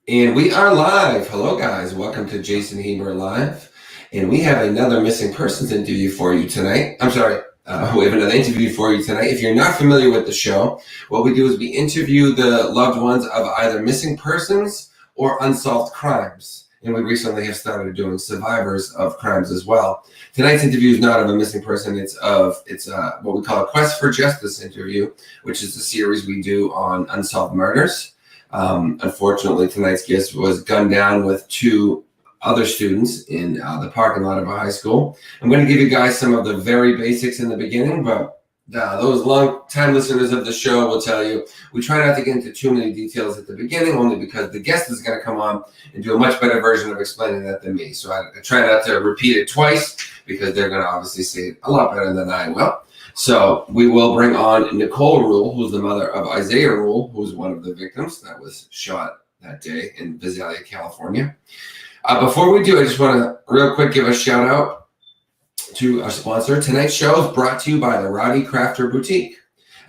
And we are live. Hello, guys. Welcome to Jason Heber Live. And we have another missing persons interview for you tonight. We have another interview for you tonight. If you're not familiar with the show, what we do is we interview the loved ones of either missing persons or unsolved crimes. And we recently have started doing survivors of crimes as well. Tonight's interview is not of a missing person. It's what we call a Quest for Justice interview, which is the series we do on unsolved murders. Unfortunately, tonight's guest was gunned down with two other students in the parking lot of a high school. I'm going to give you guys some of the very basics in the beginning, but those long-time listeners of the show will tell you we try not to get into too many details at the beginning, only because the guest is going to come on and do a much better version of explaining that than me. So I try not to repeat it twice, because they're going to obviously say it a lot better than I will. So we will bring on Nikkole Rule, who's the mother of Isaiah Rule, who's one of the victims that was shot that day in Vasalia, California. Before we do, I just want to real quick give a shout out to our sponsor. Tonight's show is brought to you by the Rowdy Crafter Boutique.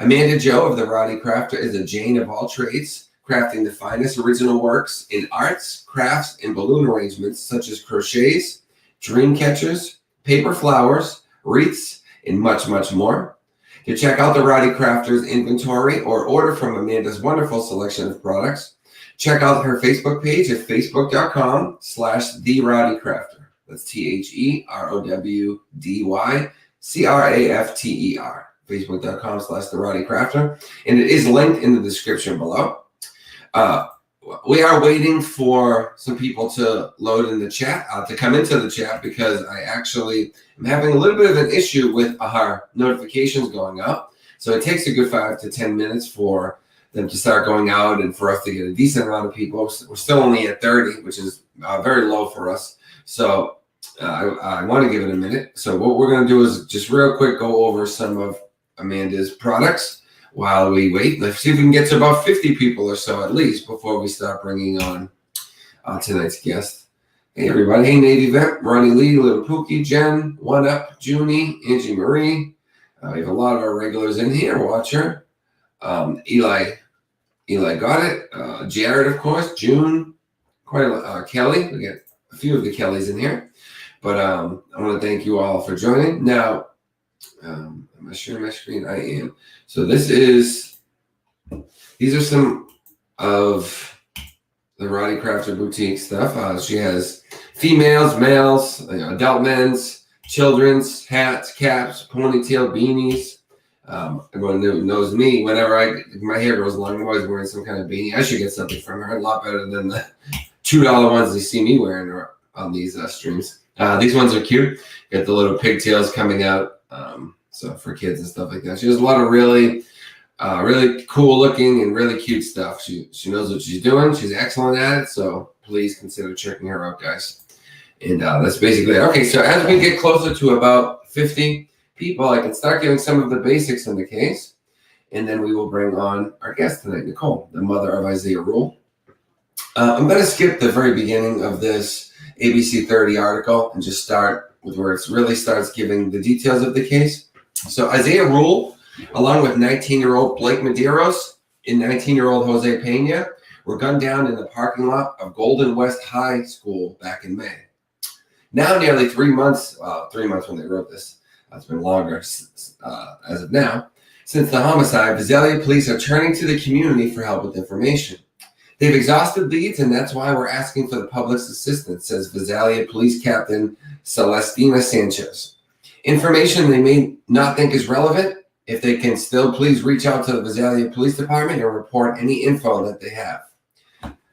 Amanda Joe of the Rowdy Crafter is a Jane of all trades, crafting the finest original works in arts, crafts, and balloon arrangements such as crochets, dream catchers, paper flowers, wreaths, and much, much more. To check out the Rowdy Crafter's inventory or order from Amanda's wonderful selection of products, check out her Facebook page at facebook.com/therowdycrafter. That's TheRowdyCrafter. Facebook.com/therowdycrafter. And it is linked in the description below. We are waiting for some people to load in the chat, to come into the chat, because I actually am having a little bit of an issue with our notifications going up. So it takes a good 5 to 10 minutes for them to start going out and for us to get a decent amount of people. We're still only at 30, which is very low for us. So I want to give it a minute. So what we're going to do is just real quick go over some of Amanda's products while we wait. Let's see if we can get to about 50 people or so at least before we start bringing on tonight's guest. Hey, everybody. Hey, Navy Vet, Ronnie Lee, Little Pookie, Jen, One Up, Junie, Angie Marie. We have a lot of our regulars in here. Watcher. Eli got it. Jared, of course. June. Kelly. We got a few of the Kellys in here. But I want to thank you all for joining. Now, am I sharing my screen? I am. So these are some of the Rowdy Crafter Boutique stuff. She has females, males, adult men's, children's, hats, caps, ponytail, beanies. Everyone who knows me, whenever my hair grows long, I'm always wearing some kind of beanie. I should get something from her, a lot better than the $2 ones you see me wearing on these streams. These ones are cute. Got the little pigtails coming out. So for kids and stuff like that. She has a lot of really cool looking and really cute stuff. She knows what she's doing. She's excellent at it. So please consider checking her out, guys. And that's basically it. Okay, so as we get closer to about 50 people, I can start giving some of the basics in the case. And then we will bring on our guest tonight, Nikkole, the mother of Isaiah Rule. I'm going to skip the very beginning of this ABC 30 article and just start with where it really starts giving the details of the case. So Isaiah Rule, along with 19-year-old Blake Medeiros and 19-year-old Jose Pena, were gunned down in the parking lot of Golden West High School back in May. Now nearly 3 months, 3 months when they wrote this, it's been longer as of now, since the homicide, Vasalia police are turning to the community for help with information. They've exhausted leads, and that's why we're asking for the public's assistance, says Vasalia Police Captain Celestina Sanchez. Information they may not think is relevant, if they can still please reach out to the Vasalia Police Department or report any info that they have.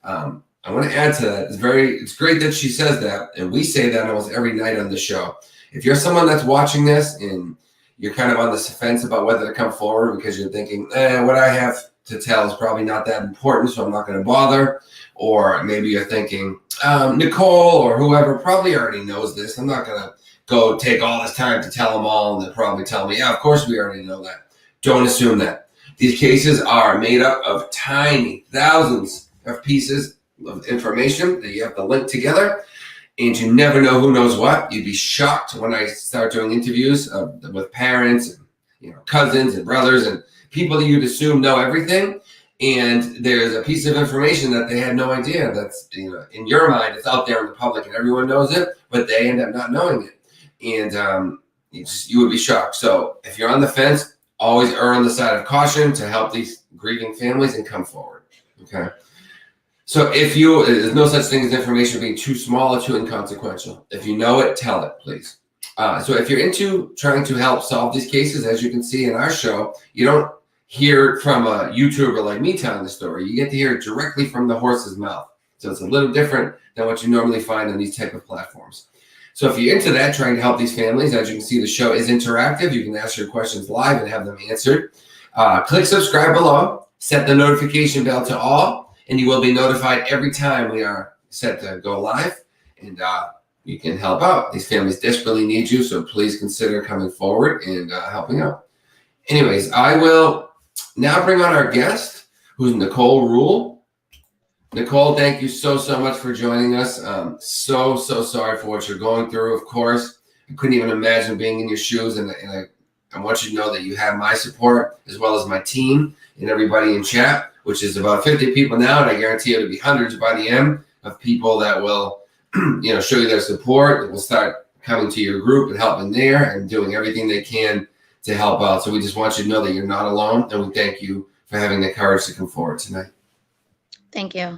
I want to add to that. It's great that she says that, and we say that almost every night on the show. If you're someone that's watching this and you're kind of on this fence about whether to come forward because you're thinking, what I have to tell is probably not that important, so I'm not going to bother. Or maybe you're thinking, Nikkole or whoever probably already knows this. I'm not going to go take all this time to tell them all, and they'll probably tell me, yeah, of course we already know that. Don't assume that. These cases are made up of tiny thousands of pieces of information that you have to link together, and you never know who knows what. You'd be shocked when I start doing interviews with parents and cousins and brothers and people that you'd assume know everything, and there's a piece of information that they had no idea that's, in your mind, it's out there in the public and everyone knows it, but they end up not knowing it. And you would be shocked. So if you're on the fence, always err on the side of caution to help these grieving families and come forward. Okay. So there's no such thing as information being too small or too inconsequential. If you know it, tell it, please. So if you're into trying to help solve these cases, as you can see in our show, you don't hear it from a YouTuber like me telling the story. You get to hear it directly from the horse's mouth. So it's a little different than what you normally find on these type of platforms. So if you're into that, trying to help these families, as you can see, the show is interactive. You can ask your questions live and have them answered. Click subscribe below, set the notification bell to all, and you will be notified every time we are set to go live. And you can help out. These families desperately need you, so please consider coming forward and helping out. Anyways, I will now bring on our guest, who's Nikkole Rule. Nikkole, thank you so much for joining us. So sorry for what you're going through. Of course, I couldn't even imagine being in your shoes, and I want you to know that you have my support as well as my team and everybody in chat, which is about 50 people now, and I guarantee it'll be hundreds by the end of people that will, show you their support, that will start coming to your group and helping there and doing everything they can to help out. So we just want you to know that you're not alone, and we thank you for having the courage to come forward tonight. Thank you.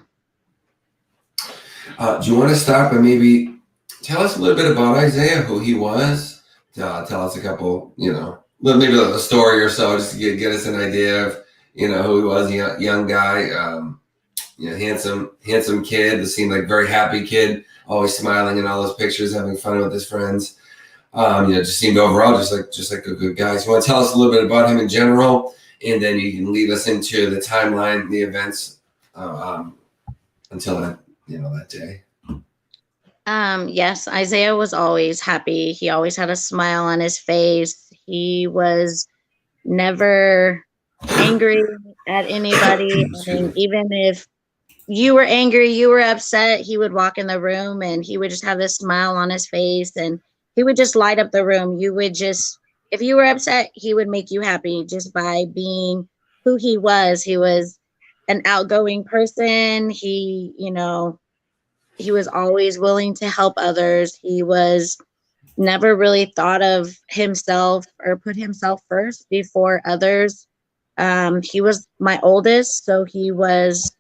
Do you want to start by maybe tell us a little bit about Isaiah, who he was? Tell us a couple, maybe a story or so, just to get us an idea of, who he was, a young guy, handsome kid. That seemed like a very happy kid, always smiling in all those pictures, having fun with his friends. Just seemed overall just like a good guy. So you want to tell us a little bit about him in general, and then you can lead us into the timeline, the events until that day. Yes, Isaiah was always happy. He always had a smile on his face. He was never angry at anybody. I mean, even if you were angry, you were upset, he would walk in the room and he would just have this smile on his face, and he would just light up the room. If you were upset, he would make you happy just by being who he was. He was an outgoing person. He was always willing to help others. He was never really thought of himself or put himself first before others. He was my oldest, so he was,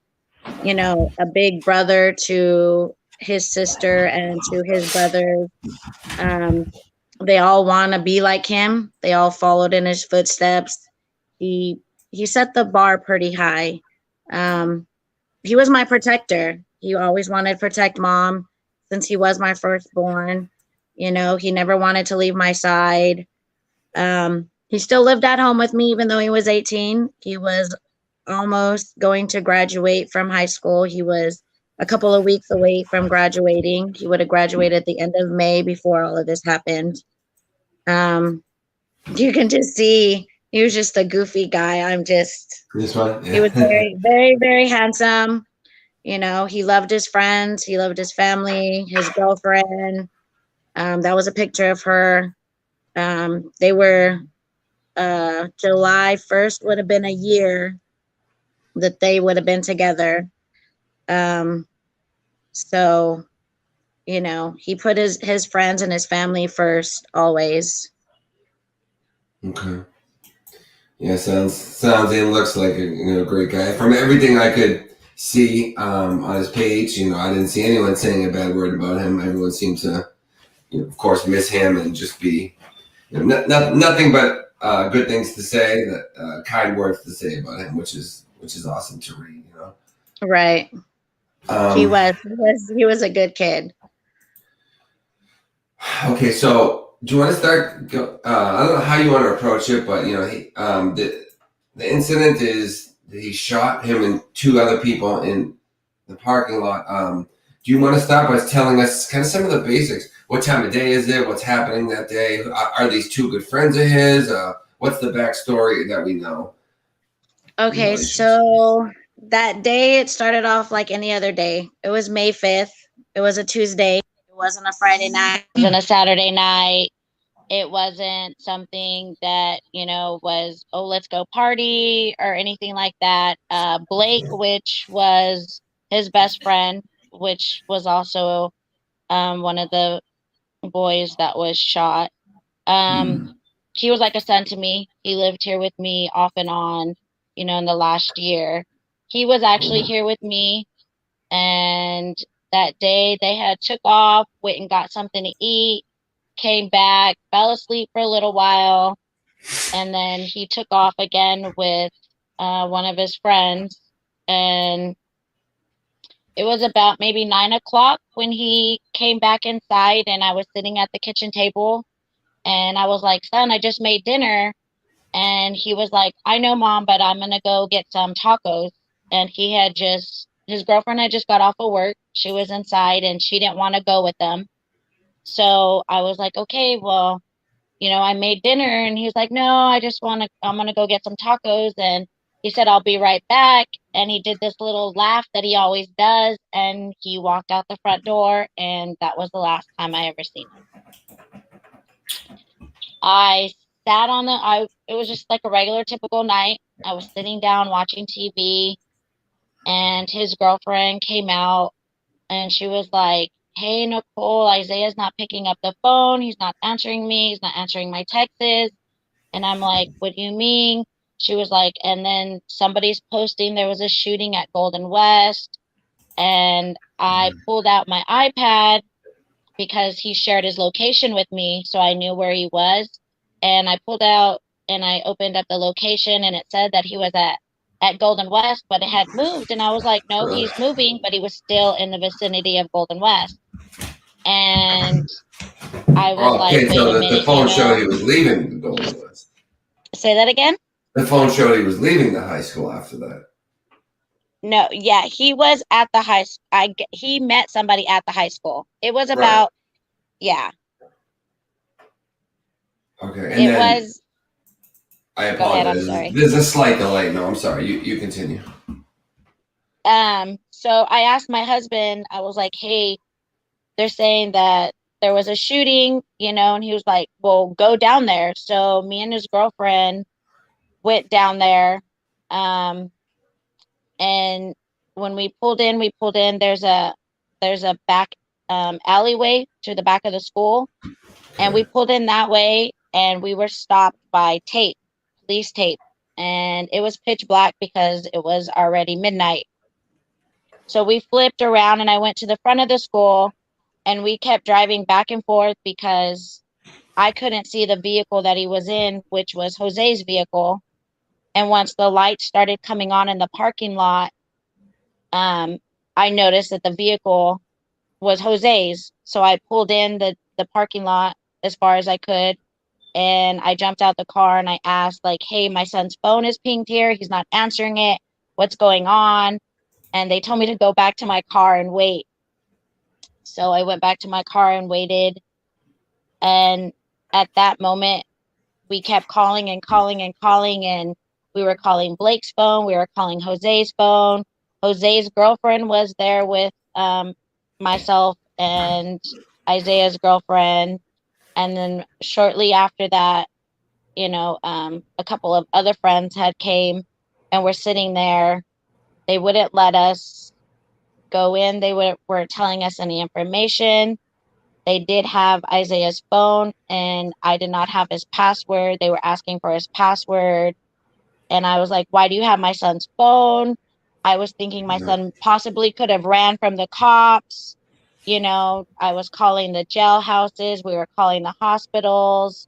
a big brother to his sister and to his brothers. They all want to be like him. They all followed in his footsteps. He set the bar pretty high. He was my protector. He always wanted to protect Mom since he was my firstborn. He never wanted to leave my side. He still lived at home with me even though he was 18. He was almost going to graduate from high school. He was a couple of weeks away from graduating. He would have graduated at the end of May before all of this happened. You can just see he was just a goofy guy. This one? Yeah. He was very, very, very handsome. He loved his friends. He loved his family, his girlfriend. That was a picture of her. They were, July 1st would have been a year that they would have been together. So, he put his friends and his family first always. Okay. Yeah, sounds and looks like a great guy. From everything I could see on his page, I didn't see anyone saying a bad word about him. Everyone seemed to, of course, miss him and just be nothing but good things to say, kind words to say about him, which is awesome to read. Right. He was a good kid. Okay, so do you want to start? I don't know how you want to approach it, but the incident is that he shot him and two other people in the parking lot. Do you want to start by telling us kind of some of the basics? What time of day is it? What's happening that day? Are these two good friends of his? What's the backstory that we know? Okay, so that day it started off like any other day. It was May 5th. It was a Tuesday. It wasn't a Friday night. It wasn't a Saturday night. It wasn't something that, was, oh, let's go party or anything like that. Blake, which was his best friend, which was also one of the boys that was shot. Um, Hmm. he was like a son to me. He lived here with me off and on, in the last year. He was actually Oh, here with me, and that day they had took off, went and got something to eat, came back, fell asleep for a little while, and then he took off again with one of his friends. And it was about maybe 9 o'clock when he came back inside, and I was sitting at the kitchen table, and I was like, son, I just made dinner. And he was like, I know, mom, but I'm going to go get some tacos. And his girlfriend had just got off of work. She was inside and she didn't want to go with them. So I was like, okay, well, I made dinner. And he was like, no, I'm going to go get some tacos. And he said, I'll be right back. And he did this little laugh that he always does. And he walked out the front door. And that was the last time I ever seen him. I it was just like a regular typical night. I was sitting down watching TV, and his girlfriend came out, and she was like, hey, Nikkole, Isaiah's not picking up the phone. He's not answering me. He's not answering my texts. And I'm like, what do you mean? She was like, and then somebody's posting there was a shooting at Golden West. And I pulled out my iPad because he shared his location with me, so I knew where he was. And I pulled out and I opened up the location, and it said that he was at Golden West, but it had moved. And I was like, no, he's moving, but he was still in the vicinity of Golden West. And I was oh, like, okay, wait so a the minute, phone showed he was leaving the Golden West. say that again. The phone showed he was leaving the high school after that. No, yeah, he was at the high school. He met somebody at the high school. It was Right. about, yeah, Okay, and it then was. I Go ahead. I'm apologize. sorry. There's a slight delay. No, I'm sorry. You continue. So I asked my husband, I was like, hey, they're saying that there was a shooting, and he was like, well, go down there. So me and his girlfriend went down there. Um, and when we pulled in, there's a back alleyway to the back of the school. And Okay. we pulled in that way, and we were stopped by police tape. And it was pitch black because it was already midnight. So we flipped around and I went to the front of the school, and we kept driving back and forth because I couldn't see the vehicle that he was in, which was Jose's vehicle. And once the lights started coming on in the parking lot, um, I noticed that the vehicle was Jose's. So I pulled in the parking lot as far as I could, and I jumped out the car and I asked, like, hey, my son's phone is pinged here. He's not answering it. What's going on? And they told me to go back to my car and wait. So I went back to my car and waited. And at that moment, we kept calling and calling and calling. And we were calling Blake's phone. We were calling Jose's phone. Jose's girlfriend was there with myself and Isaiah's girlfriend. And then shortly after that, a couple of other friends had came and were sitting there. They wouldn't let us go in. Weren't telling us any information. They did have Isaiah's phone, and I did not have his password. They were asking for his password. And I was like, why do you have my son's phone? I was thinking my No. son possibly could have ran from the cops. I was calling the jailhouses. We were calling the hospitals,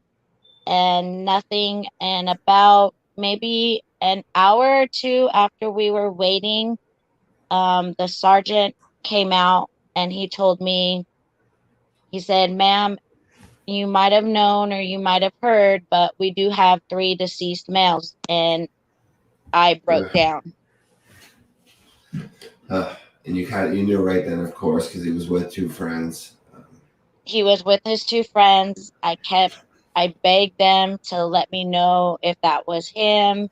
and nothing. And about maybe an hour or two after we were waiting, the sergeant came out and he told me, he said, ma'am, you might have known or you might have heard, but we do have 3 deceased males. And I broke Uh, down. and you knew right then, of course, because he was with two friends. He was with his 2 friends. I begged them to let me know if that was him.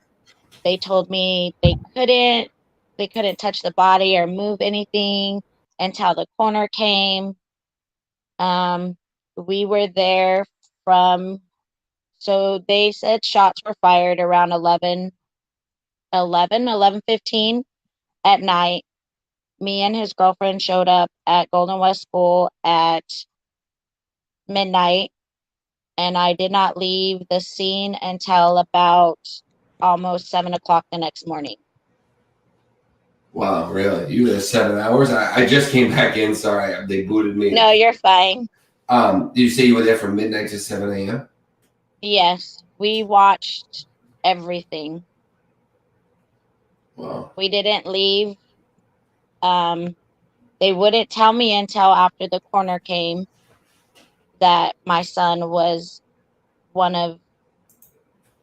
They told me they couldn't touch the body or move anything until the coroner came. We were there So they said shots were fired around 11:15 at night. Me and his girlfriend showed up at Golden West School at midnight, and I did not leave the scene until about almost 7 o'clock the next morning. Wow, really? You were there 7 hours? I just came back in. Sorry, they booted me. No, you're fine. Did you say you were there from midnight to 7 a.m.? Yes, we watched everything. Wow. We didn't leave. They wouldn't tell me until after the coroner came that my son was one of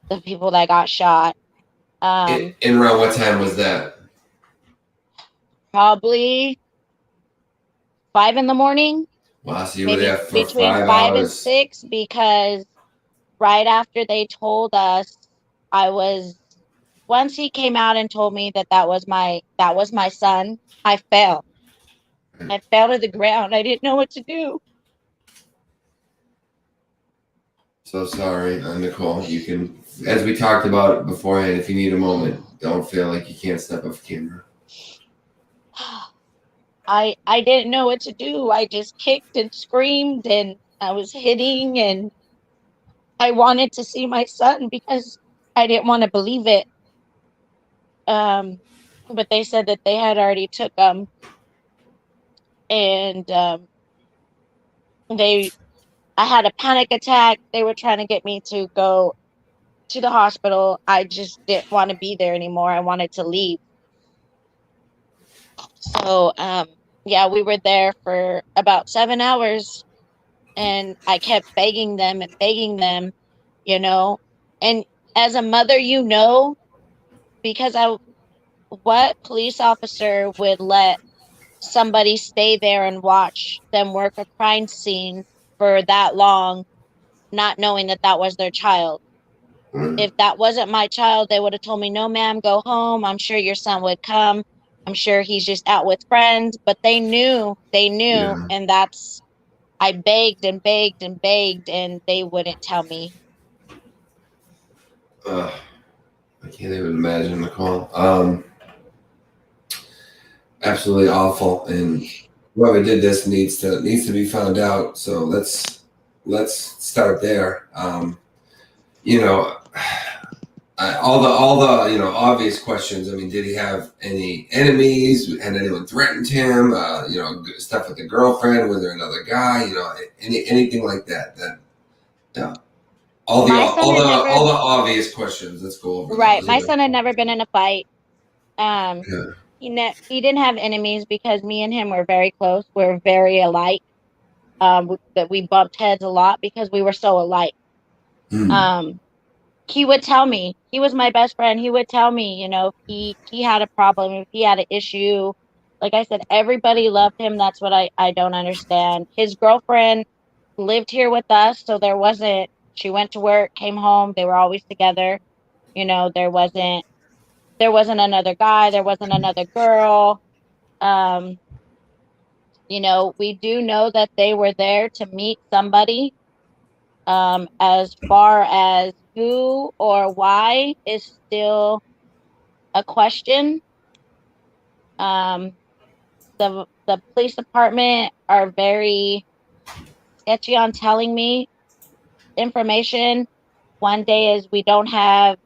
the people that got shot. And around what time was that? Probably 5 in the morning. Wow, so you were Maybe there for between 5 5 and hours. 6, because right after they told us, once he came out and told me that was my son, I fell. I fell to the ground. I didn't know what to do. So sorry, Nikkole. You can, as we talked about beforehand, if you need a moment, don't feel like you can't step off camera. I didn't know what to do. I just kicked and screamed, and I was hitting, and I wanted to see my son because I didn't want to believe it. But they said that they had already took him, and I had a panic attack. They were trying to get me to go to the hospital. I just didn't want to be there anymore. I wanted to leave. So, yeah, we were there for about 7 hours, and I kept begging them and begging them, you know. And as a mother, because what police officer would let somebody stay there and watch them work a crime scene for that long, not knowing that was their child? If that wasn't my child, they would have told me, no, ma'am, go home. I'm sure your son would come. I'm sure he's just out with friends. But they knew. Yeah. And I begged and begged and begged, and they wouldn't tell me. I can't even imagine, Nikkole. Absolutely awful. And whoever did this needs to be found out. So let's start there. You know, all the obvious questions. I mean, did he have any enemies? Had anyone threatened him? Stuff with the girlfriend. Was there another guy? Anything like that? Yeah. All the obvious questions. Let's go over Right. those. My son had never been in a fight. Yeah. He didn't have enemies because me and him were very close. We're very alike. That we bumped heads a lot because we were so alike. He would tell me, he was my best friend. He would tell me, if he had a problem, if he had an issue. Like I said, everybody loved him. That's what I don't understand. His girlfriend lived here with us, so she went to work, came home, they were always together. There wasn't another guy, there wasn't another girl. Um, we do know that they were there to meet somebody. As far as who or why is still a question. Um, the police department are very sketchy on telling me information. One day is we don't have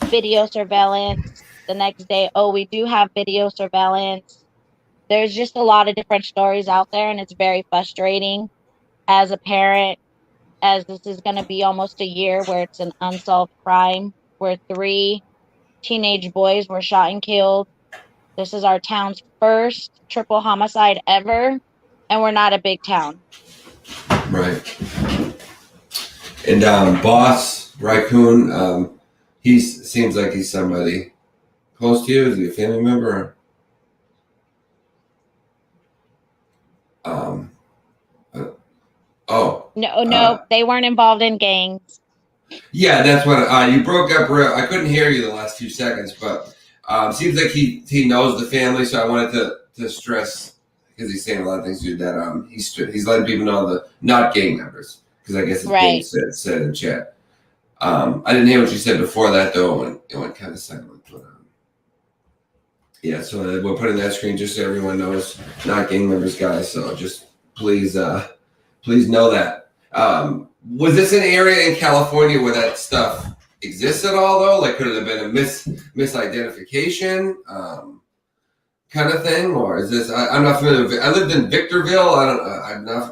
video surveillance. The next day, oh, we do have video surveillance. There's just a lot of different stories out there, and it's very frustrating as a parent, as this is going to be almost a year where it's an unsolved crime, where 3 teenage boys were shot and killed. This is our town's first triple homicide ever, and we're not a big town. Right. And Boss Raccoon, he seems like he's somebody close to you. Is he a family member? No, they weren't involved in gangs. Yeah, that's what you broke up. I couldn't hear you the last few seconds, but seems like he knows the family. So I wanted to stress, because he's saying a lot of things to you, that he's letting people know the not gang members. because I guess it's being Right. said in chat. I didn't hear what you said before that though. It went kind of silent. But, yeah, so we're putting that screen just so everyone knows, not gang members, guys. So just please know that. Was this an area in California where that stuff exists at all though? Like, could it have been a misidentification? Kind of thing, or is this? I'm not familiar. I lived in Victorville. I don't.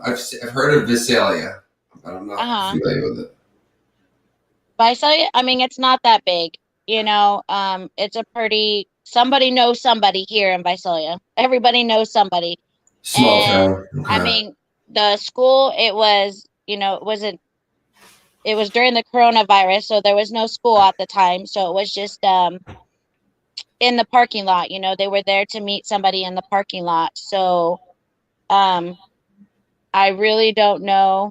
I've heard of Vasalia, but I'm not familiar with it. Visalia, I mean, it's not that big. It's a pretty. Somebody knows somebody here in Visalia. Everybody knows somebody. Small town. Okay. I mean, the school. It was. It was during the coronavirus, so there was no school at the time. So it was just in the parking lot. They were there to meet somebody in the parking lot. So I really don't know.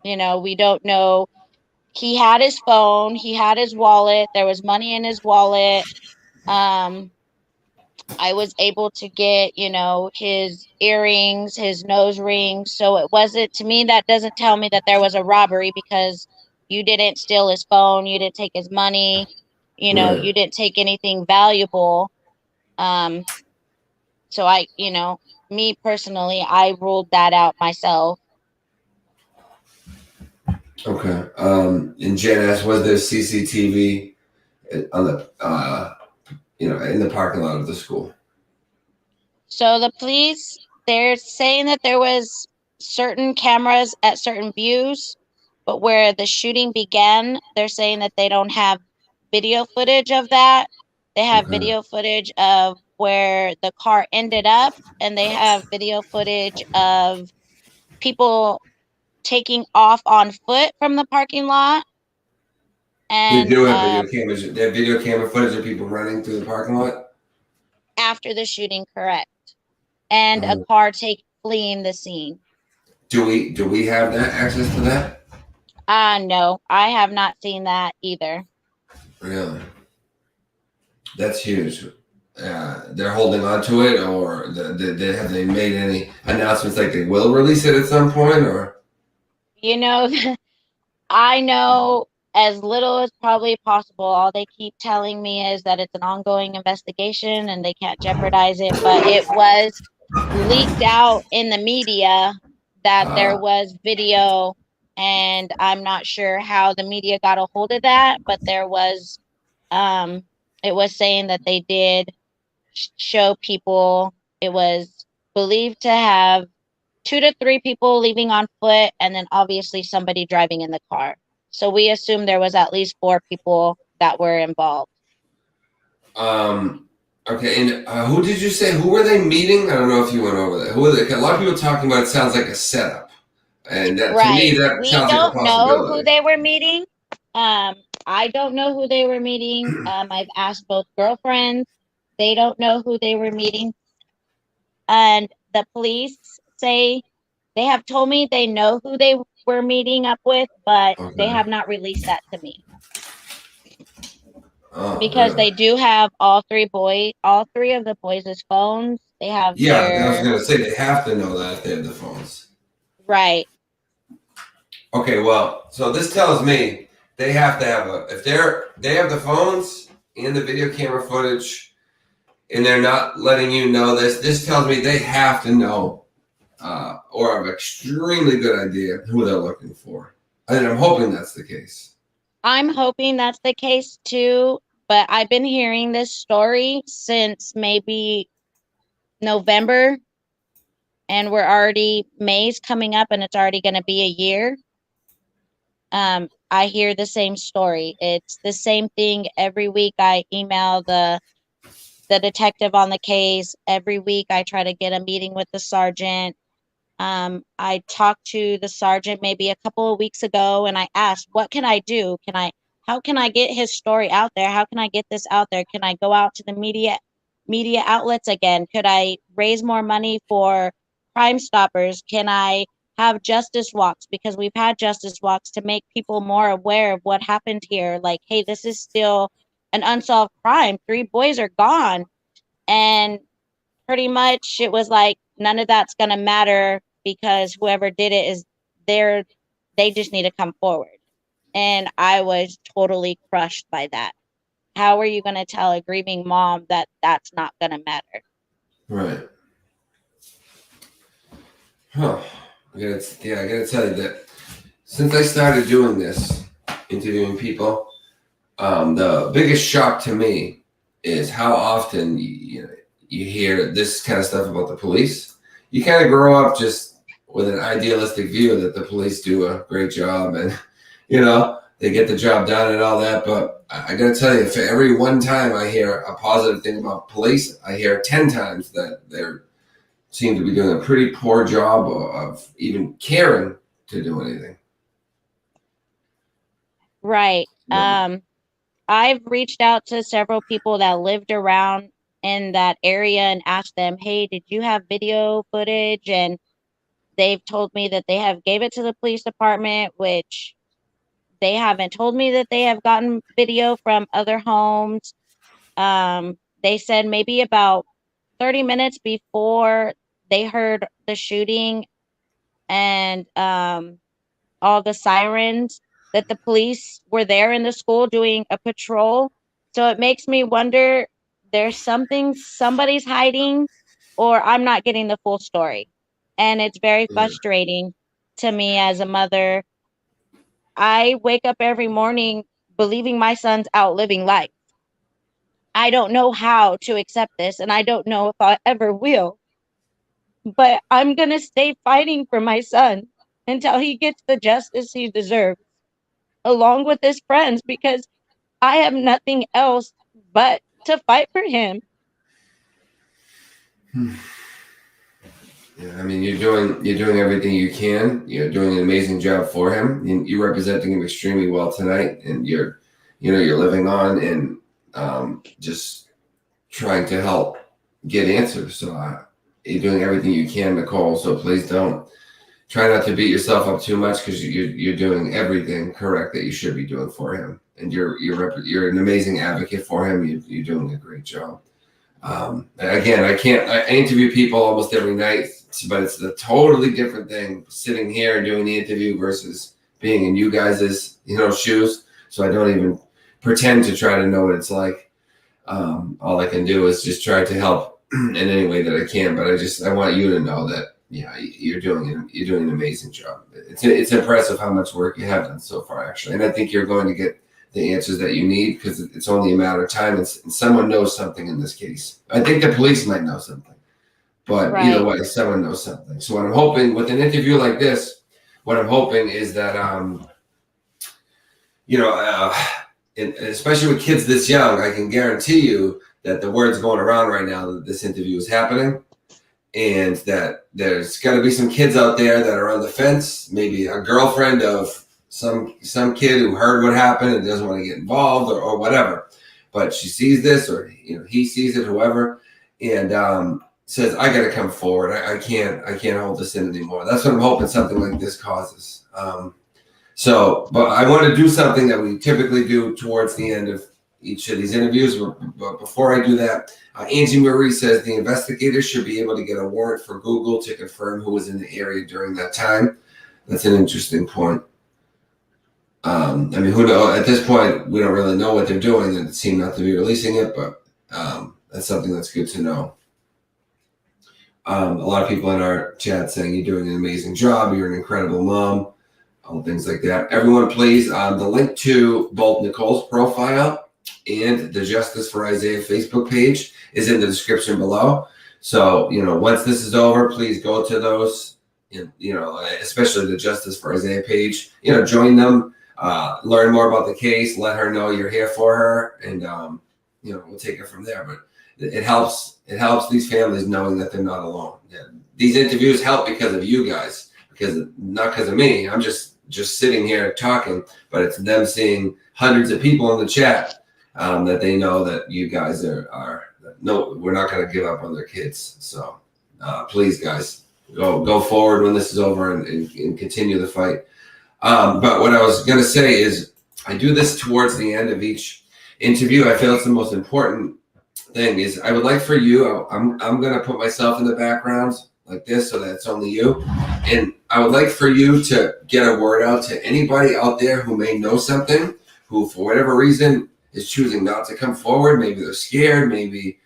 We don't know. He had his phone, he had his wallet, there was money in his wallet. I was able to get, his earrings, his nose rings. So it wasn't, to me, that doesn't tell me that there was a robbery, because you didn't steal his phone, you didn't take his money, Right. you didn't take anything valuable. So me personally, I ruled that out myself. Okay. And Jen asked, was there CCTV on the in the parking lot of the school? So the police, they're saying that there was certain cameras at certain views, but where the shooting began, they're saying that they don't have video footage of that. They have video footage of where the car ended up, and they have video footage of people taking off on foot from the parking lot. And they do have video cameras. They have video camera footage of people running through the parking lot after the shooting, correct? And a car fleeing the scene. Do we have that access to that? No, I have not seen that either. Really? That's huge. They're holding on to it, or have they made any announcements like they will release it at some point, or? I know as little as probably possible. All they keep telling me is that it's an ongoing investigation and they can't jeopardize it, but it was leaked out in the media that there was video, and I'm not sure how the media got a hold of that, but there was it was saying that they did show people. It was believed to have 2 to 3 people leaving on foot, and then obviously somebody driving in the car. So we assume there was at least 4 people that were involved. Okay, and who did you say? Who were they meeting? I don't know if you went over that. Who were they? A lot of people talking about it sounds like a setup, and that, to me, that sounds like a possibility. We don't know who they were meeting. I don't know who they were meeting. I've asked both girlfriends. They don't know who they were meeting. And the police say they have told me they know who they were meeting up with, but they have not released that to me. Because they do have all 3 of the boys' phones. They have I was going to say they have to know that if they have the phones. Right. Okay, well, so this tells me they have to have if they have the phones and the video camera footage, and they're not letting you know this tells me they have to know, or have an extremely good idea who they're looking for. And I'm hoping that's the case. I'm hoping that's the case too, but I've been hearing this story since maybe November, and we're already, May's coming up and it's already going to be a year. I hear the same story. It's the same thing every week. I email the detective on the case. Every week I try to get a meeting with the sergeant. I talked to the sergeant maybe a couple of weeks ago, and I asked, what can I do? How can I get his story out there? How can I get this out there? Can I go out to the media outlets again? Could I raise more money for Crime Stoppers? Can I have justice walks? Because we've had justice walks to make people more aware of what happened here. Like, hey, this is still an unsolved crime. 3 boys are gone. And pretty much it was like, none of that's going to matter, because whoever did it is, they're They just need to come forward. And I was totally crushed by that. How are you going to tell a grieving mom that that's not going to matter? Right. Huh. I gotta tell you that since I started doing this, interviewing people, the biggest shock to me is how often you hear this kind of stuff about the police. You kind of grow up just with an idealistic view that the police do a great job and they get the job done and all that. But I got to tell you, for every one time I hear a positive thing about police, I hear 10 times that they seem to be doing a pretty poor job of even caring to do anything. Right. I've reached out to several people that lived around in that area and asked them, hey, did you have video footage? And they've told me that they have gave it to the police department, which they haven't told me that they have gotten video from other homes. They said maybe about 30 minutes before they heard the shooting and all the sirens, that the police were there in the school doing a patrol. So it makes me wonder, there's something somebody's hiding, or I'm not getting the full story. And it's very frustrating to me as a mother. I wake up every morning believing my son's out living life. I don't know how to accept this, and I don't know if I ever will. But I'm going to stay fighting for my son until he gets the justice he deserves, along with his friends, because I have nothing else but to fight for him. Yeah, I mean, you're doing everything you can. You're doing an amazing job for him. You're representing him extremely well tonight, and you're living on and just trying to help get answers. So you're doing everything you can, Nikkole. So please don't try not to beat yourself up too much, because you're doing everything correct that you should be doing for him, and you're an amazing advocate for him. You're doing a great job. Again, I interview people almost every night, but it's a totally different thing sitting here and doing the interview versus being in you guys' shoes. So I don't even pretend to try to know what it's like. All I can do is just try to help in any way that I can. But I want you to know that you're doing an amazing job. It's impressive how much work you have done so far, actually, and I think you're going to get the answers that you need, because it's only a matter of time. And someone knows something in this case. I think the police might know something, but Right. Either way, someone knows something. So what I'm hoping with an interview like this, what I'm hoping is that, and especially with kids this young, I can guarantee you that the word's going around right now that this interview is happening, and that there's got to be some kids out there that are on the fence, maybe a girlfriend of some kid who heard what happened and doesn't want to get involved or whatever, but she sees this, or he sees it, whoever, and says, I got to come forward. I can't hold this in anymore. That's what I'm hoping something like this causes. But I want to do something that we typically do towards the end of each of these interviews. But before I do that, Angie Marie says the investigators should be able to get a warrant for Google to confirm who was in the area during that time. That's an interesting point. I mean, who knows? At this point, we don't really know what they're doing. They seem not to be releasing it, but that's something that's good to know. A lot of people in our chat saying you're doing an amazing job. You're an incredible mom. All things like that. Everyone, please, the link to both Nikkole's profile and the Justice for Isaiah Facebook page is in the description below. So, once this is over, please go to those, especially the Justice for Isaiah page, join them, learn more about the case, let her know you're here for her, and, we'll take it from there. But it helps these families knowing that they're not alone. Yeah. These interviews help because of you guys, not because of me. I'm just sitting here talking, but it's them seeing hundreds of people in the chat that they know that you guys are no, we're not going to give up on their kids. So please, guys, go forward when this is over and continue the fight. But what I was going to say is I do this towards the end of each interview. I feel it's the most important thing is I would like for you, I'm going to put myself in the background like this so that it's only you. And I would like for you to get a word out to anybody out there who may know something, who for whatever reason is choosing not to come forward. Maybe they're scared, maybe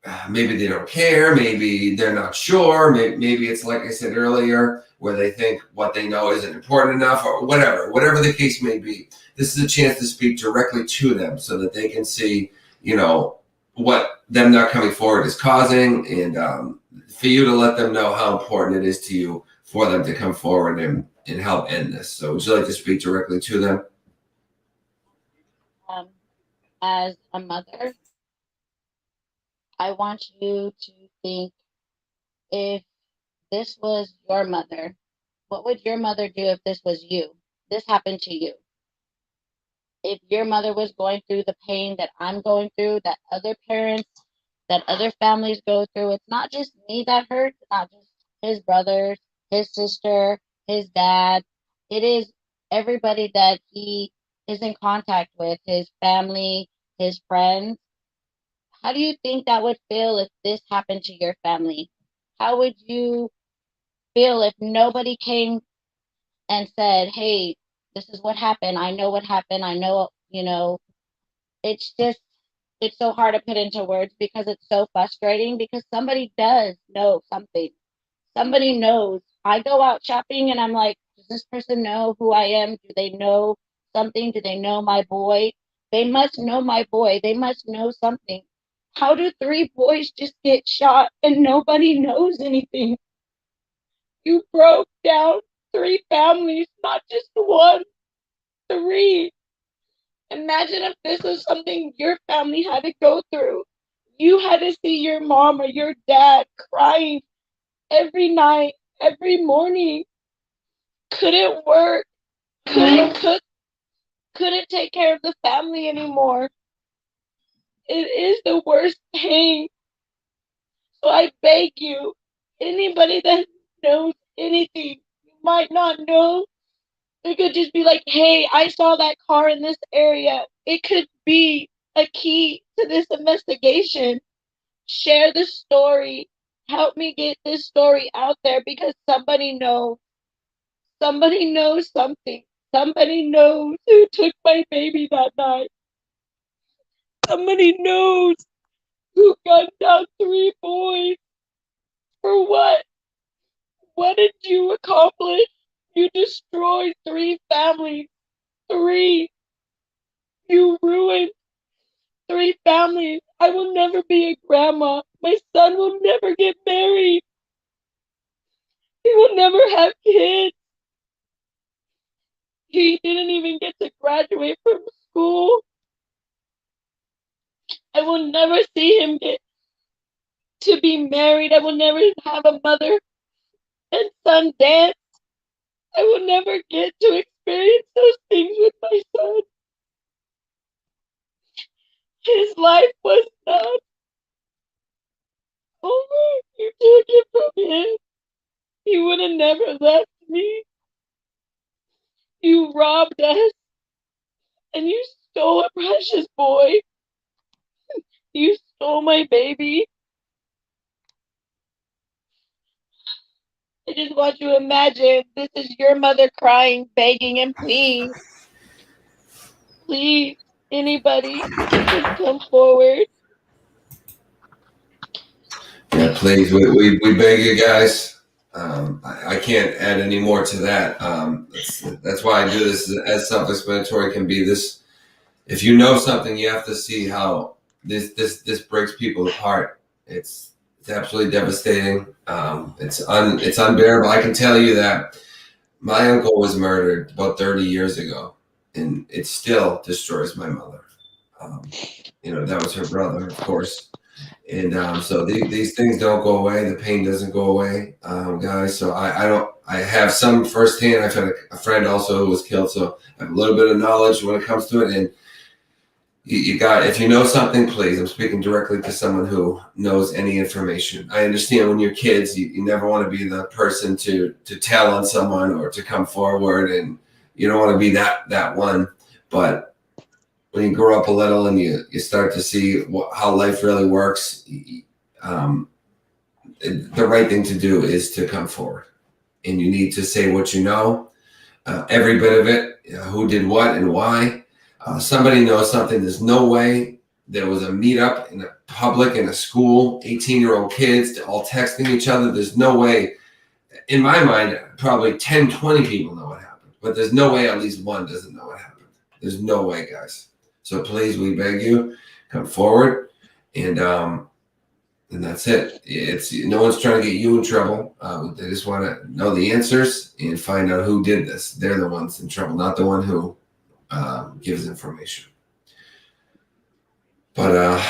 they don't care, maybe they're not sure, maybe it's like I said earlier, where they think what they know isn't important enough, or whatever the case may be. This is a chance to speak directly to them so that they can see, what them not coming forward is causing, and for you to let them know how important it is to you for them to come forward and help end this. So would you like to speak directly to them? As a mother, I want you to think, if this was your mother, what would your mother do if this was you? This happened to you. If your mother was going through the pain that I'm going through, that other parents, that other families go through, it's not just me that hurts, not just his brothers, his sister, his dad. It is everybody that he is in contact with, his family, his friends. How do you think that would feel if this happened to your family? How would you feel if nobody came and said, hey, this is what happened. I know what happened. I know, it's just, it's so hard to put into words because it's so frustrating, because somebody does know something. Somebody knows. I go out shopping and I'm like, does this person know who I am? Do they know something? Do they know my boy? They must know my boy. They must know something. How do 3 boys just get shot and nobody knows anything? You broke down 3 families, not just one, 3. Imagine if this was something your family had to go through. You had to see your mom or your dad crying every night, every morning. Couldn't work, couldn't cook, couldn't take care of the family anymore. It is the worst pain. So I beg you, anybody that knows anything, you might not know. It could just be like, hey, I saw that car in this area. It could be a key to this investigation. Share the story. Help me get this story out there, because somebody knows. Somebody knows something. Somebody knows who took my baby that night. Somebody knows who gunned down 3 boys. For what? What did you accomplish? You destroyed 3 families. 3. You ruined 3 families. I will never be a grandma. My son will never get married. He will never have kids. He didn't even get to graduate from school. I will never see him get to be married. I will never have a mother and son dance. I will never get to experience those things with my son. His life was not over. You took it from him. He would have never left me. You robbed us, and you stole a precious boy. You stole my baby. I just want you to imagine this is your mother crying, begging, and pleading. Please, anybody, just come forward. Yeah, please. We beg you guys. I can't add any more to that. That's why I do this as self-explanatory can be. This, if you know something, you have to see how this breaks people apart. It's absolutely devastating. It's unbearable. I can tell you that my uncle was murdered about 30 years ago, and it still destroys my mother. That was her brother, of course. And so these things don't go away. The pain doesn't go away, guys. So I don't. I have some firsthand. I've had a friend also who was killed, so I have a little bit of knowledge when it comes to it. And you got, if you know something, please. I'm speaking directly to someone who knows any information. I understand when you're kids, you never want to be the person to tell on someone or to come forward, and you don't want to be that one. But when you grow up a little and you start to see how life really works, the right thing to do is to come forward, and you need to say what you know, every bit of it, who did what and why. Somebody knows something. There's no way there was a meetup in a public in a school, 18-year-old kids all texting each other. There's no way, in my mind, probably 10, 20 people know what happened, but there's no way at least one doesn't know what happened. There's no way, guys. So please, we beg you, come forward, and that's it. It's no one's trying to get you in trouble. They just want to know the answers and find out who did this. They're the ones in trouble, not the one who gives information. But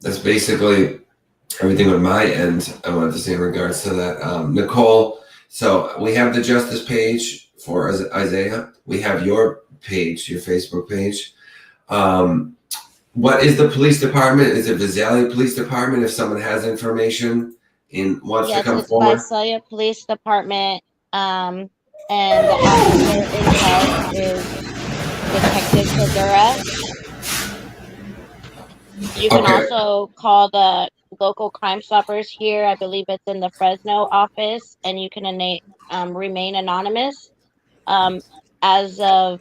that's basically everything on my end. I wanted to say in regards to that, Nikkole. So we have the justice page for Isaiah. We have your page, your Facebook page. What is the police department? Is it Vasalia Police Department? If someone has information and wants to come forward, Vasalia Police Department, and the officer in charge is Detective Segura. You can also call the local Crime Stoppers here. I believe it's in the Fresno office, and you can remain anonymous. As of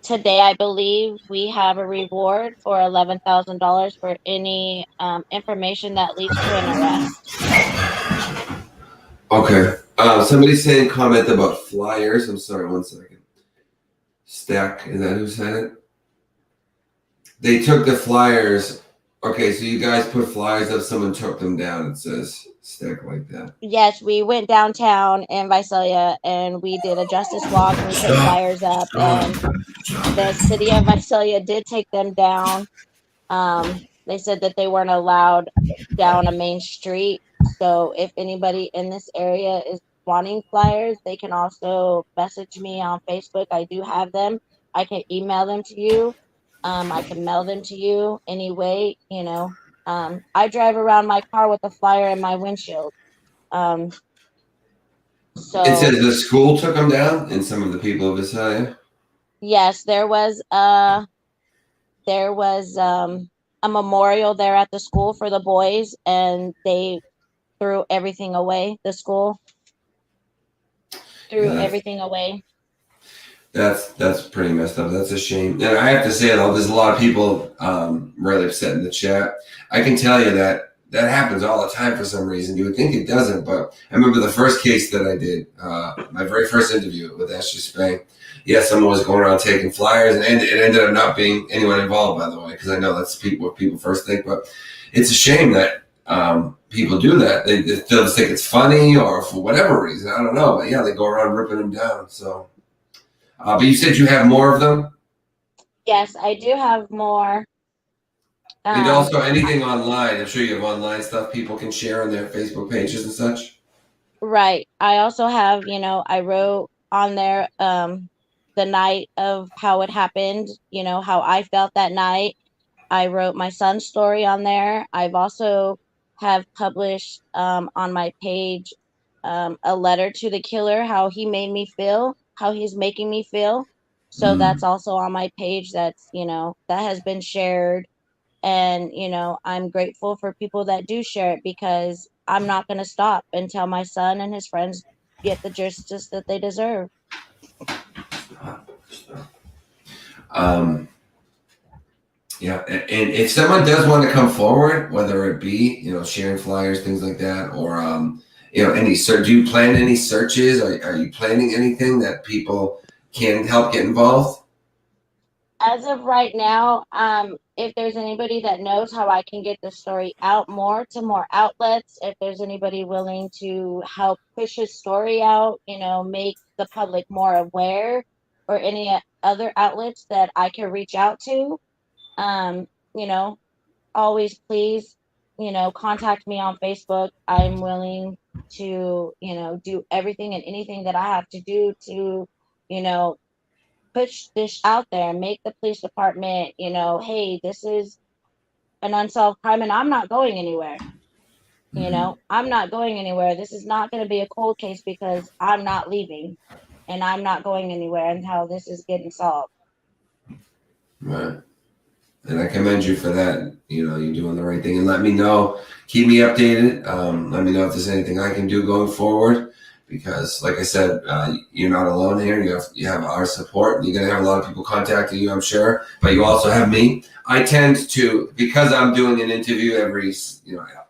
today, I believe we have a reward for $11,000 for any information that leads to an arrest. Okay. Somebody's saying comment about flyers. I'm sorry, 1 second. Stack, is that who said it? They took the flyers. Okay, so you guys put flyers up, someone took them down, it says Stack like that. Yes, we went downtown in Visalia and we did a justice walk and we put flyers up, and the city of Visalia did take them down. They said that they weren't allowed down a main street. So if anybody in this area is wanting flyers, they can also message me on Facebook. I do have them. I can email them to you. I can mail them to you anyway. I drive around my car with a flyer in my windshield. It So says the school took them down and some of the people of Vasalia. yes, there was a memorial there at the school for the boys, and they threw everything away. The school threw everything away. That's pretty messed up. That's a shame. And I have to say, though, there's a lot of people really upset in the chat. I can tell you that happens all the time for some reason. You would think it doesn't, but I remember the first case that I did, my very first interview with Ashley Spang. Yeah, someone was going around taking flyers, and it ended up not being anyone involved, by the way, because I know that's what people first think. But it's a shame that people do that. They still think it's funny, or for whatever reason, I don't know. But yeah, they go around ripping them down. So. But you said you have more of them? Yes, I do have more. And also anything online. I'm sure you have online stuff people can share on their Facebook pages and such. Right. I also have, I wrote on there the night of how it happened, how I felt that night. I wrote my son's story on there. I've also have published on my page a letter to the killer, how he made me feel, how he's making me feel. So that's also on my page. That's, that has been shared. And, I'm grateful for people that do share it, because I'm not going to stop until my son and his friends get the justice that they deserve. Yeah, and if someone does want to come forward, whether it be sharing flyers, things like that, or any search, do you plan any searches? Are you planning anything that people can help get involved? As of right now, if there's anybody that knows how I can get the story out more to more outlets, if there's anybody willing to help push his story out, make the public more aware, or any other outlets that I can reach out to, um, you know, always please, contact me on Facebook. I'm willing to, do everything and anything that I have to do to, you know, push this out there, make the police department, hey, this is an unsolved crime and I'm not going anywhere. I'm not going anywhere. This is not going to be a cold case, because I'm not leaving and I'm not going anywhere until this is getting solved. Right. And I commend you for that. You know, you're doing the right thing. And let me know, keep me updated. Let me know if there's anything I can do going forward. Because, like I said, you're not alone here. You have our support. You're gonna have a lot of people contacting you, I'm sure. But you also have me. I tend to, because I'm doing an interview every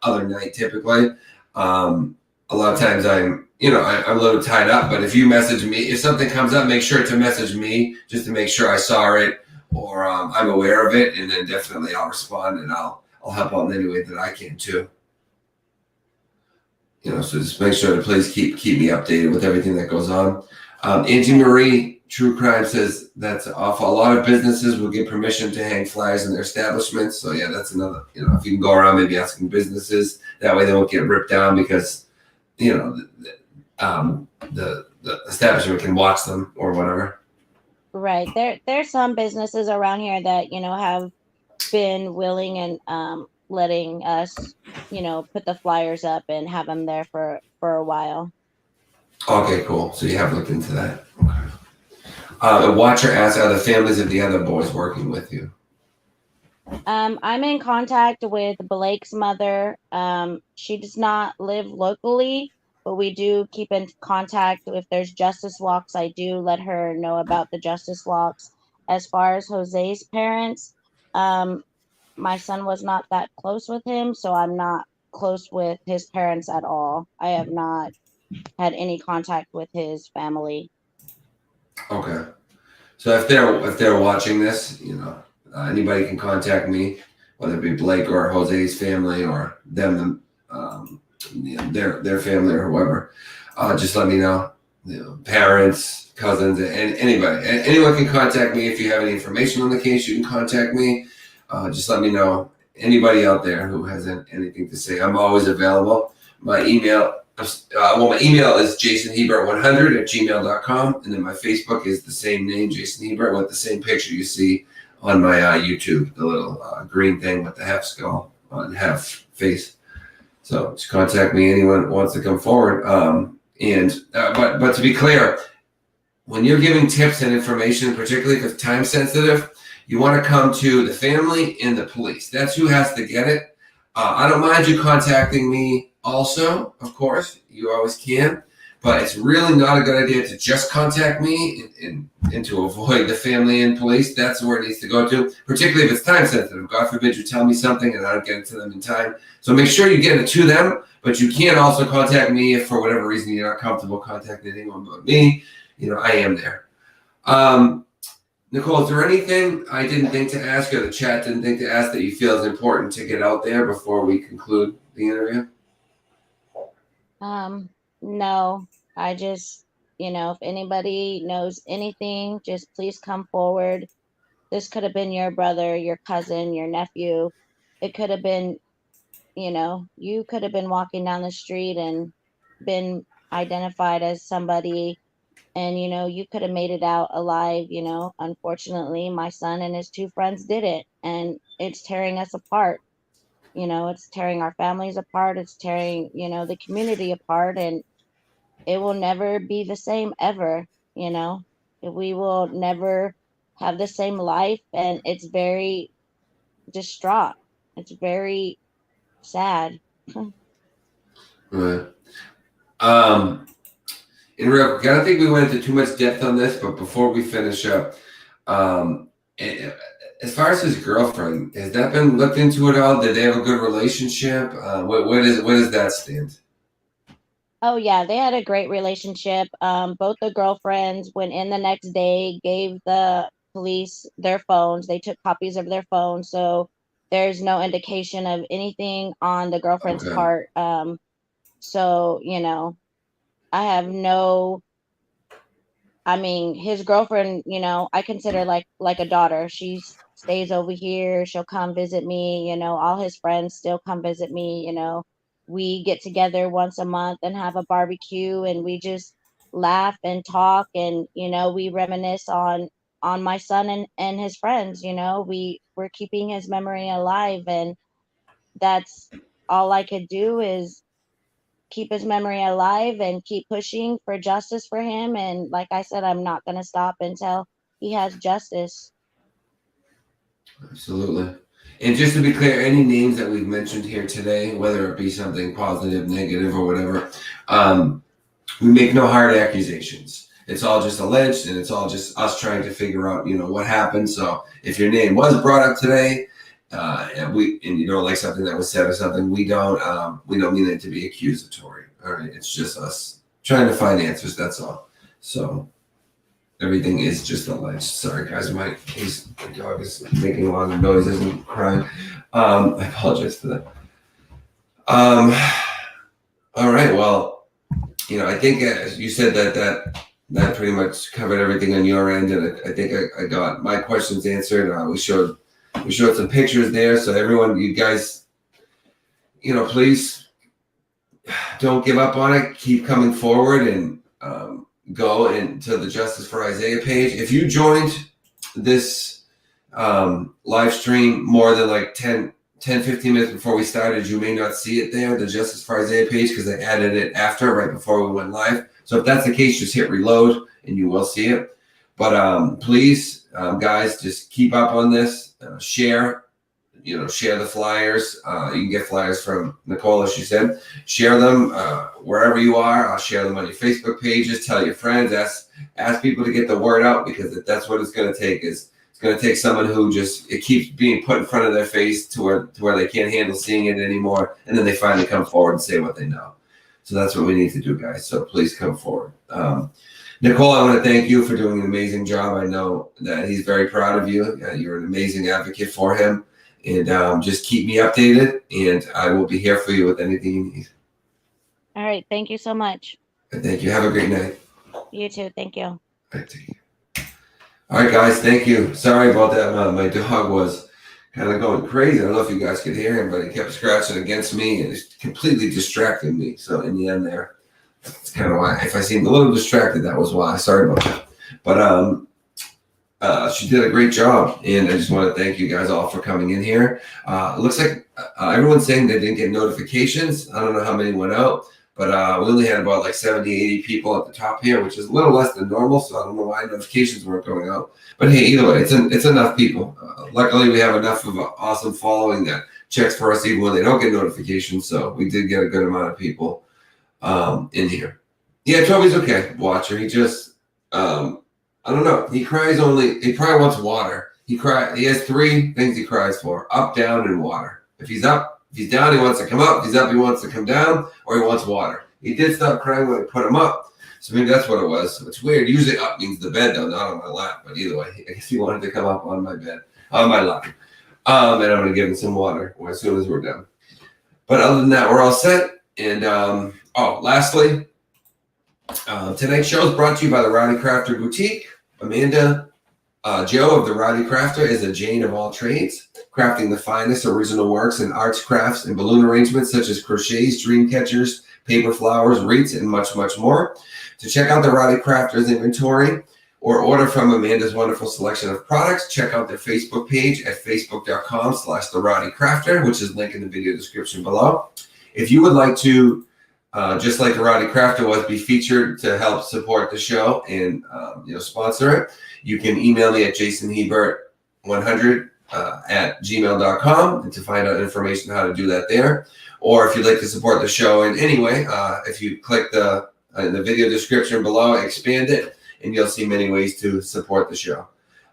other night typically. A lot of times I'm a little tied up. But if you message me, if something comes up, make sure to message me just to make sure I saw it or I'm aware of it, and then definitely I'll respond and I'll help out in any way that I can too. So just make sure to please keep me updated with everything that goes on. Angie Marie True Crime says that's awful. A lot of businesses will get permission to hang flyers in their establishments. So yeah, that's another. If you can go around maybe asking businesses, that way they won't get ripped down because the establishment can watch them or whatever. Right. There's some businesses around here that, have been willing and letting us, put the flyers up and have them there for a while. Okay, cool. So you have looked into that. Okay. And Watcher asks, are the families of the other boys working with you? I'm in contact with Blake's mother. She does not live locally, but we do keep in contact. If there's justice walks, I do let her know about the justice walks. As far as Jose's parents, um, my son was not that close with him, so I'm not close with his parents at all. I have not had any contact with his family. Okay. So if they're watching this, anybody can contact me, whether it be Blake or Jose's family or them, their family or whoever. Just let me know. Parents, cousins, and anybody, anyone can contact me if you have any information on the case. You can contact me. Just let me know. Anybody out there who has anything to say, I'm always available. My email is jasonhebert100@gmail.com, and then my Facebook is the same name, Jason Hebert, with the same picture you see on my YouTube, the little green thing with the half skull and half face. So just contact me. Anyone wants to come forward. But to be clear, when you're giving tips and information, particularly if it's time sensitive, you want to come to the family and the police. That's who has to get it. I don't mind you contacting me also, of course. You always can. But it's really not a good idea to just contact me and to avoid the family and police. That's where it needs to go to, particularly if it's time sensitive. God forbid you tell me something and I don't get it to them in time. So make sure you get it to them, but you can also contact me if for whatever reason you're not comfortable contacting anyone but me. I am there. Nikkole, is there anything I didn't think to ask or the chat didn't think to ask that you feel is important to get out there before we conclude the interview? No, I just, if anybody knows anything, just please come forward. This could have been your brother, your cousin, your nephew. It could have been, you could have been walking down the street and been identified as somebody, and you could have made it out alive. Unfortunately, my son and his two friends did it, and it's tearing us apart. It's tearing our families apart. It's tearing, the community apart, and it will never be the same ever. you know we will never have the same life, and it's very distraught. It's very sad. Right. Um, in real, I don't think we went into too much depth on this, but before we finish up, um, as far as his girlfriend, has that been looked into at all? Did they have a good relationship? Where does that stand? Oh yeah, they had a great relationship. Both the girlfriends went in the next day, gave the police their phones. They took copies of their phones, so there's no indication of anything on the girlfriend's Okay. part. So I have no. I mean, his girlfriend, I consider like a daughter. She stays over here. She'll come visit me. All his friends still come visit me. We get together once a month and have a barbecue, and we just laugh and talk, and we reminisce on my son and his friends. We're keeping his memory alive, and that's all I could do is keep his memory alive and keep pushing for justice for him. And like I said, I'm not going to stop until he has justice. Absolutely. And just to be clear, any names that we've mentioned here today, whether it be something positive, negative, or whatever, we make no hard accusations. It's all just alleged, and it's all just us trying to figure out, what happened. So if your name was brought up today, and you don't like something that was said or something, we don't mean it to be accusatory. All right, it's just us trying to find answers. That's all. So everything is just alleged. Sorry, guys, my dog is making a lot of noises and crying. I apologize for that. All right. Well, I think as you said that pretty much covered everything on your end, and I think I got my questions answered. We showed some pictures there, so everyone, you guys, please don't give up on it. Keep coming forward and go into the Justice for Isaiah page. If you joined this live stream more than like 10, 15 minutes before we started, you may not see it there, the Justice for Isaiah page, because I added it after, right before we went live. So if that's the case, just hit reload and you will see it. But please, guys, just keep up on this. Share the flyers. You can get flyers from Nikkole, she said. Share them wherever you are. I'll share them on your Facebook pages. Tell your friends. Ask people to get the word out, because that's what it's going to take. It's going to take someone who it keeps being put in front of their face to where they can't handle seeing it anymore, and then they finally come forward and say what they know. So that's what we need to do, guys. So please come forward. Nikkole, I want to thank you for doing an amazing job. I know that he's very proud of you. You're an amazing advocate for him. And just keep me updated, and I will be here for you with anything you need. All right. Thank you so much. And thank you. Have a great night. You too. Thank you. All right, guys. Thank you. Sorry about that. My dog was kind of going crazy. I don't know if you guys could hear him, but he kept scratching against me, and it's completely distracted me. So in the end there, that's kind of why. If I seemed a little distracted, that was why. Sorry about that. But she did a great job, and I just want to thank you guys all for coming in here. It looks like everyone's saying they didn't get notifications. I don't know how many went out, but we only had about like 70, 80 people at the top here, which is a little less than normal, so I don't know why notifications weren't going out. But hey, either way, it's enough people. Luckily, we have enough of an awesome following that checks for us even when they don't get notifications, so we did get a good amount of people in here. Yeah, Toby's okay, watcher. He just... I don't know. He probably wants water. He has 3 things he cries for: up, down, and water. If he's up, if he's down, he wants to come up. If he's up, he wants to come down, or he wants water. He did stop crying when I put him up. So maybe that's what it was. So it's weird. Usually up means the bed, though, not on my lap. But either way, I guess he wanted to come up on my bed, on my lap. And I'm going to give him some water as soon as we're done. But other than that, we're all set. And lastly, tonight's show is brought to you by the Rowdy Crafter Boutique. Amanda Joe of the Rowdy Crafter is a Jane of all trades, crafting the finest original works in arts, crafts, and balloon arrangements such as crochets, dream catchers, paper flowers, wreaths, and much, much more. To check out the Rowdy Crafter's inventory or order from Amanda's wonderful selection of products, check out their Facebook page at facebook.com/The Rowdy Crafter, which is linked in the video description below. If you would like to just like the Rowdy Crafter was, be featured to help support the show and sponsor it, you can email me at jasonhebert100 at gmail.com and to find out information on how to do that there. Or if you'd like to support the show in any way, if you click the video description below, expand it, and you'll see many ways to support the show.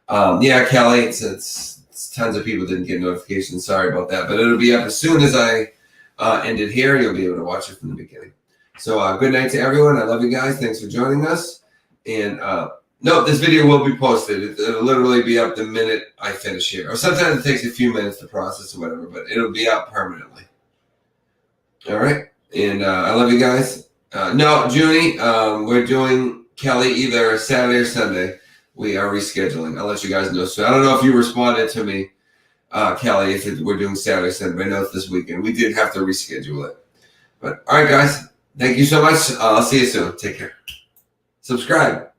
Kelly, it's tons of people didn't get notifications. Sorry about that, but it'll be up as soon as I ended here. You'll be able to watch it from the beginning. So good night to everyone. I love you guys. Thanks for joining us. And no, this video will be posted. It'll literally be up the minute I finish here. Or sometimes it takes a few minutes to process or whatever, but it'll be up permanently. All right. And I love you guys. No, Junie, we're doing Kelly either Saturday or Sunday. We are rescheduling. I'll let you guys know. So I don't know if you responded to me, Kelly, if we're doing Saturday, Sunday. I know it's this weekend. We did have to reschedule it. But all right, guys. Thank you so much. I'll see you soon. Take care. Subscribe.